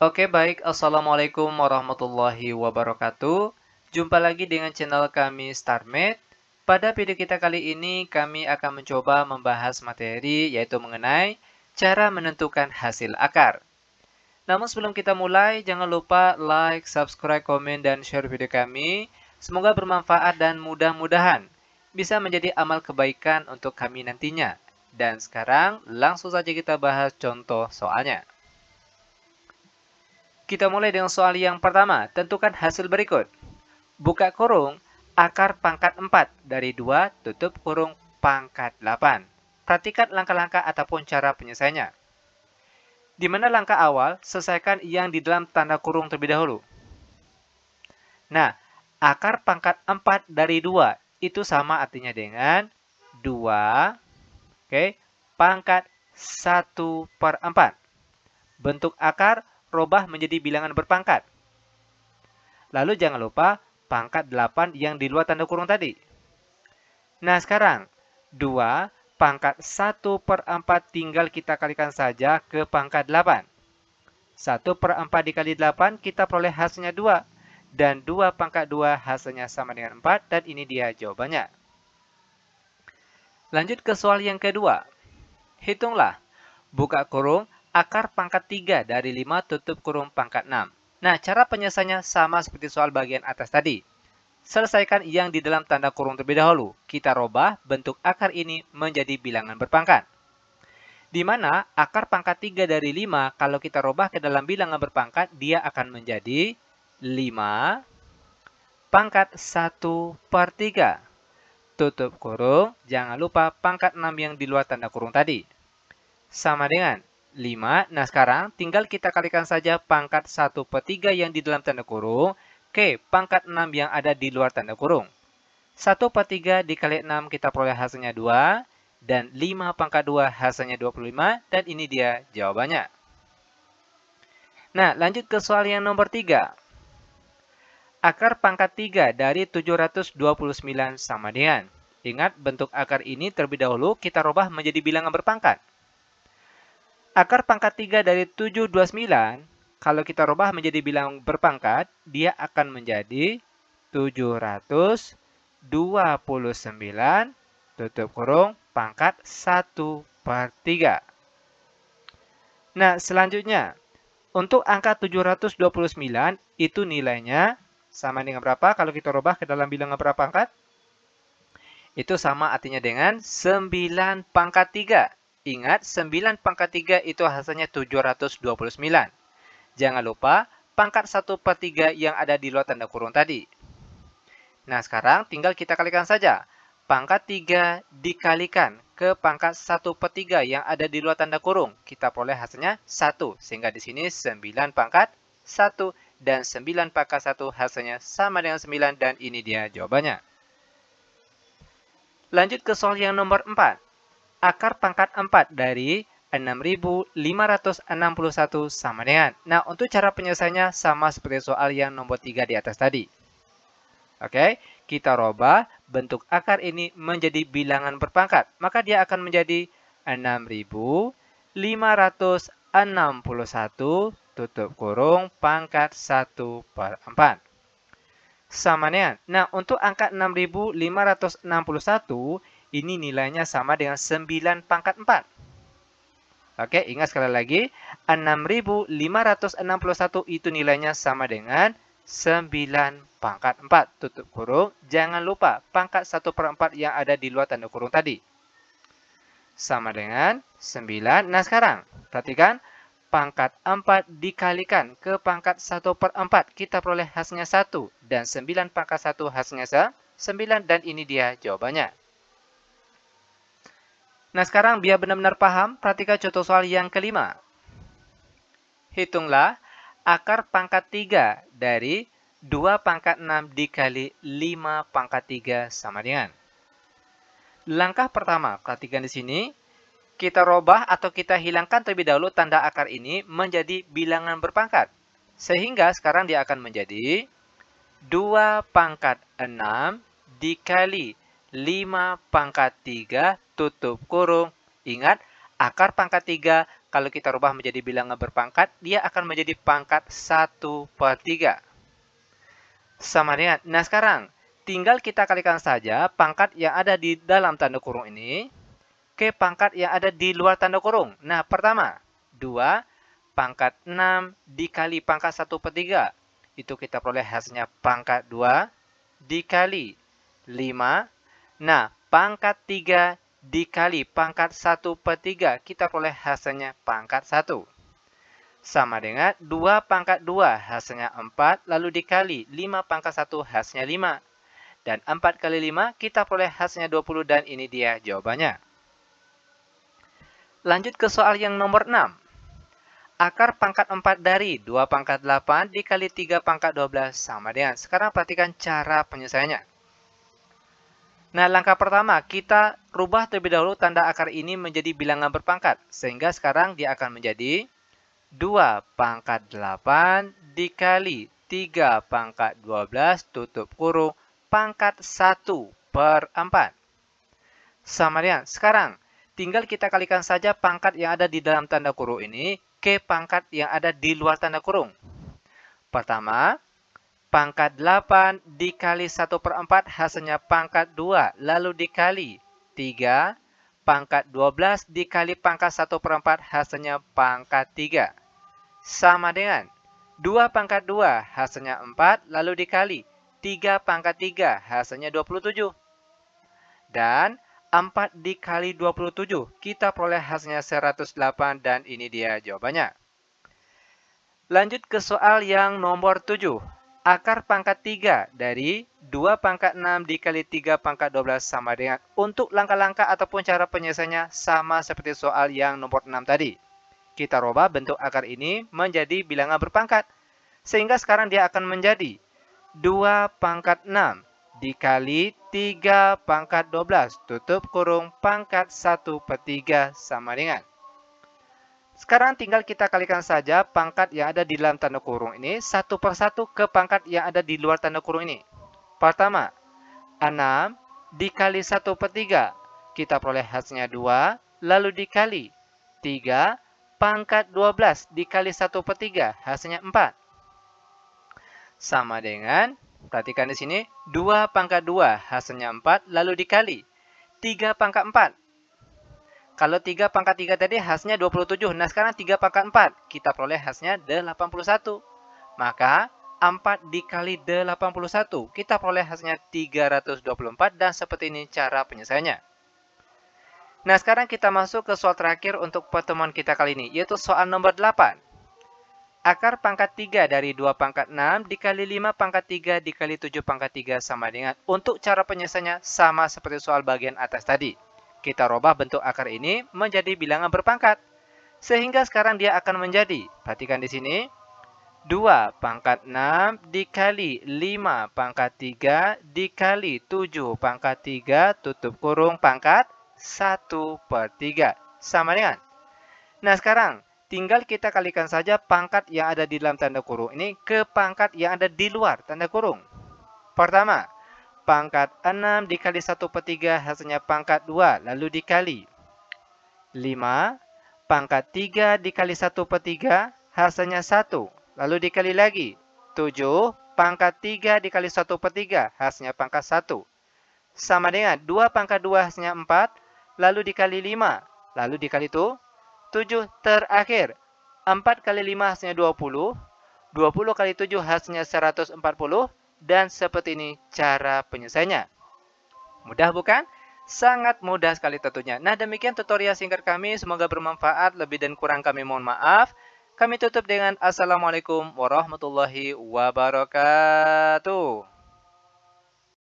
Oke, baik. Assalamualaikum warahmatullahi wabarakatuh. Jumpa lagi dengan channel kami StarMed. Pada video kita kali ini, kami akan mencoba membahas materi yaitu mengenai cara menentukan hasil akar. Namun sebelum kita mulai, jangan lupa like, subscribe, komen, dan share video kami. Semoga bermanfaat dan mudah-mudahan bisa menjadi amal kebaikan untuk kami nantinya. Dan sekarang langsung saja kita bahas contoh soalnya. Kita mulai dengan soal yang pertama. Tentukan hasil berikut. Buka kurung, akar pangkat 4 dari 2 tutup kurung pangkat 8. Perhatikan langkah-langkah ataupun cara penyelesaiannya. Di mana langkah awal, selesaikan yang di dalam tanda kurung terlebih dahulu. Nah, akar pangkat 4 dari 2 itu sama artinya dengan 2, pangkat 1/4. Bentuk akar robah menjadi bilangan berpangkat. Lalu jangan lupa pangkat 8 yang di luar tanda kurung tadi. Nah sekarang, 2 pangkat 1/4 tinggal kita kalikan saja ke pangkat 8. 1/4 dikali 8 kita peroleh hasilnya 2. Dan 2 pangkat 2 hasilnya sama dengan 4 dan ini dia jawabannya. Lanjut ke soal yang kedua. Hitunglah. Buka kurung akar pangkat 3 dari 5 tutup kurung pangkat 6. Nah, cara penyelesaiannya sama seperti soal bagian atas tadi. Selesaikan yang di dalam tanda kurung terlebih dahulu. Kita robah bentuk akar ini menjadi bilangan berpangkat. Di mana akar pangkat 3 dari 5, kalau kita robah ke dalam bilangan berpangkat, dia akan menjadi 5 pangkat 1/3. Tutup kurung, jangan lupa pangkat 6 yang di luar tanda kurung tadi. Sama dengan 5. Nah sekarang tinggal kita kalikan saja pangkat 1/3 yang di dalam tanda kurung ke pangkat 6 yang ada di luar tanda kurung. 1/3 dikali 6 kita peroleh hasilnya 2. Dan 5 pangkat 2 hasilnya 25. Dan ini dia jawabannya. Nah lanjut ke soal yang nomor 3. Akar pangkat 3 dari 729 sama dengan. Ingat bentuk akar ini terlebih dahulu kita robah menjadi bilangan berpangkat. Akar pangkat 3 dari 729, kalau kita robah menjadi bilangan berpangkat, dia akan menjadi 729 tutup kurung pangkat 1/3. Nah, selanjutnya, untuk angka 729 itu nilainya sama dengan berapa kalau kita robah ke dalam bilangan berpangkat? Itu sama artinya dengan 9 pangkat 3. Ingat, 9 pangkat 3 itu hasilnya 729. Jangan lupa pangkat 1/3 yang ada di luar tanda kurung tadi. Nah, sekarang tinggal kita kalikan saja. Pangkat 3 dikalikan ke pangkat 1/3 yang ada di luar tanda kurung. Kita peroleh hasilnya 1. Sehingga di sini 9 pangkat 1 dan 9 pangkat 1 hasilnya sama dengan 9 dan ini dia jawabannya. Lanjut ke soal yang nomor 4. Akar pangkat 4 dari 6.561 sama dengan. Nah, untuk cara penyelesaiannya sama seperti soal yang nomor 3 di atas tadi. Oke, kita robah bentuk akar ini menjadi bilangan berpangkat. Maka dia akan menjadi 6.561 tutup kurung pangkat 1/4. Sama dengan. Nah, untuk angka 6.561, ini nilainya sama dengan 9 pangkat 4. Oke, ingat sekali lagi. 6.561 itu nilainya sama dengan 9 pangkat 4. Tutup kurung. Jangan lupa pangkat 1/4 yang ada di luar tanda kurung tadi. Sama dengan 9. Nah, sekarang perhatikan. Pangkat 4 dikalikan ke pangkat 1/4. Kita peroleh hasilnya 1. Dan 9 pangkat 1 hasilnya 9. Dan ini dia jawabannya. Nah sekarang biar benar-benar paham, perhatikan contoh soal yang kelima. Hitunglah akar pangkat 3 dari 2 pangkat 6 dikali 5 pangkat 3 sama dengan. Langkah pertama, perhatikan di sini. Kita robah atau kita hilangkan terlebih dahulu tanda akar ini menjadi bilangan berpangkat. Sehingga sekarang dia akan menjadi 2 pangkat 6 dikali 5 pangkat 3 tutup kurung. Ingat, akar pangkat 3 kalau kita rubah menjadi bilangan berpangkat, dia akan menjadi pangkat 1/3. Sama dengan, nah sekarang, tinggal kita kalikan saja pangkat yang ada di dalam tanda kurung ini ke pangkat yang ada di luar tanda kurung. Nah, pertama, 2 pangkat 6 dikali pangkat 1/3. Itu kita peroleh hasilnya pangkat 2 dikali 5. Nah, pangkat 3 dikali pangkat 1/3. Kita peroleh hasilnya pangkat 1. Sama dengan 2 pangkat 2 hasilnya 4, lalu dikali 5 pangkat 1 hasilnya 5. Dan 4 kali 5 kita peroleh hasilnya 20 dan ini dia jawabannya. Lanjut ke soal yang nomor 6. Akar pangkat 4 dari 2 pangkat 8 dikali 3 pangkat 12 sama dengan. Sekarang perhatikan cara penyelesaiannya. Nah, langkah pertama, kita rubah terlebih dahulu tanda akar ini menjadi bilangan berpangkat. Sehingga sekarang dia akan menjadi 2 pangkat 8 dikali 3 pangkat 12 tutup kurung pangkat 1/4. Sama dengan, sekarang tinggal kita kalikan saja pangkat yang ada di dalam tanda kurung ini ke pangkat yang ada di luar tanda kurung. Pertama, pangkat 8 dikali 1/4 hasilnya pangkat 2, lalu dikali 3, pangkat 12 dikali pangkat 1/4 hasilnya pangkat 3. Sama dengan 2 pangkat 2 hasilnya 4, lalu dikali 3 pangkat 3 hasilnya 27. Dan 4 dikali 27, kita peroleh hasilnya 108 dan ini dia jawabannya. Lanjut ke soal yang nomor 7. Akar pangkat 3 dari 2 pangkat 6 dikali 3 pangkat 12 sama dengan. Untuk langkah-langkah ataupun cara penyelesaiannya sama seperti soal yang nomor 6 tadi. Kita rubah bentuk akar ini menjadi bilangan berpangkat. Sehingga sekarang dia akan menjadi 2 pangkat 6 dikali 3 pangkat 12 tutup kurung pangkat 1/3 sama dengan. Sekarang tinggal kita kalikan saja pangkat yang ada di dalam tanda kurung ini satu persatu ke pangkat yang ada di luar tanda kurung ini. Pertama, 6 dikali 1/3. Kita peroleh hasilnya 2, lalu dikali 3 pangkat 12 dikali 1/3 hasilnya 4. Sama dengan, perhatikan di sini, 2 pangkat 2 hasilnya 4, lalu dikali 3 pangkat 4. Kalau 3 pangkat 3 tadi hasilnya 27. Nah, sekarang 3 pangkat 4. Kita peroleh hasilnya 81. Maka, 4 dikali 81. Kita peroleh hasilnya 324 dan seperti ini cara penyelesaiannya. Nah, sekarang kita masuk ke soal terakhir untuk pertemuan kita kali ini, yaitu soal nomor 8. Akar pangkat 3 dari 2 pangkat 6 dikali 5 pangkat 3 dikali 7 pangkat 3 sama dengan. Untuk cara penyelesaiannya sama seperti soal bagian atas tadi. Kita rubah bentuk akar ini menjadi bilangan berpangkat. Sehingga sekarang dia akan menjadi, perhatikan di sini, 2 pangkat 6 dikali 5 pangkat 3 dikali 7 pangkat 3 tutup kurung pangkat 1/3. Sama dengan. Nah, sekarang tinggal kita kalikan saja pangkat yang ada di dalam tanda kurung ini ke pangkat yang ada di luar tanda kurung. Pertama, pangkat 6 dikali 1/3 hasilnya pangkat 2, lalu dikali 5, pangkat 3 dikali 1/3 hasilnya 1, lalu dikali lagi 7, pangkat 3 dikali 1/3 hasilnya pangkat 1. Sama dengan 2 pangkat 2 hasilnya 4, lalu dikali 5, lalu dikali 7 terakhir. 4 kali 5 hasilnya 20, 20 kali 7 hasilnya 140, dan seperti ini cara penyelesaiannya. Mudah bukan? Sangat mudah sekali tentunya. Nah, demikian tutorial singkat kami. Semoga bermanfaat. Lebih dan kurang kami mohon maaf. Kami tutup dengan Assalamualaikum warahmatullahi wabarakatuh.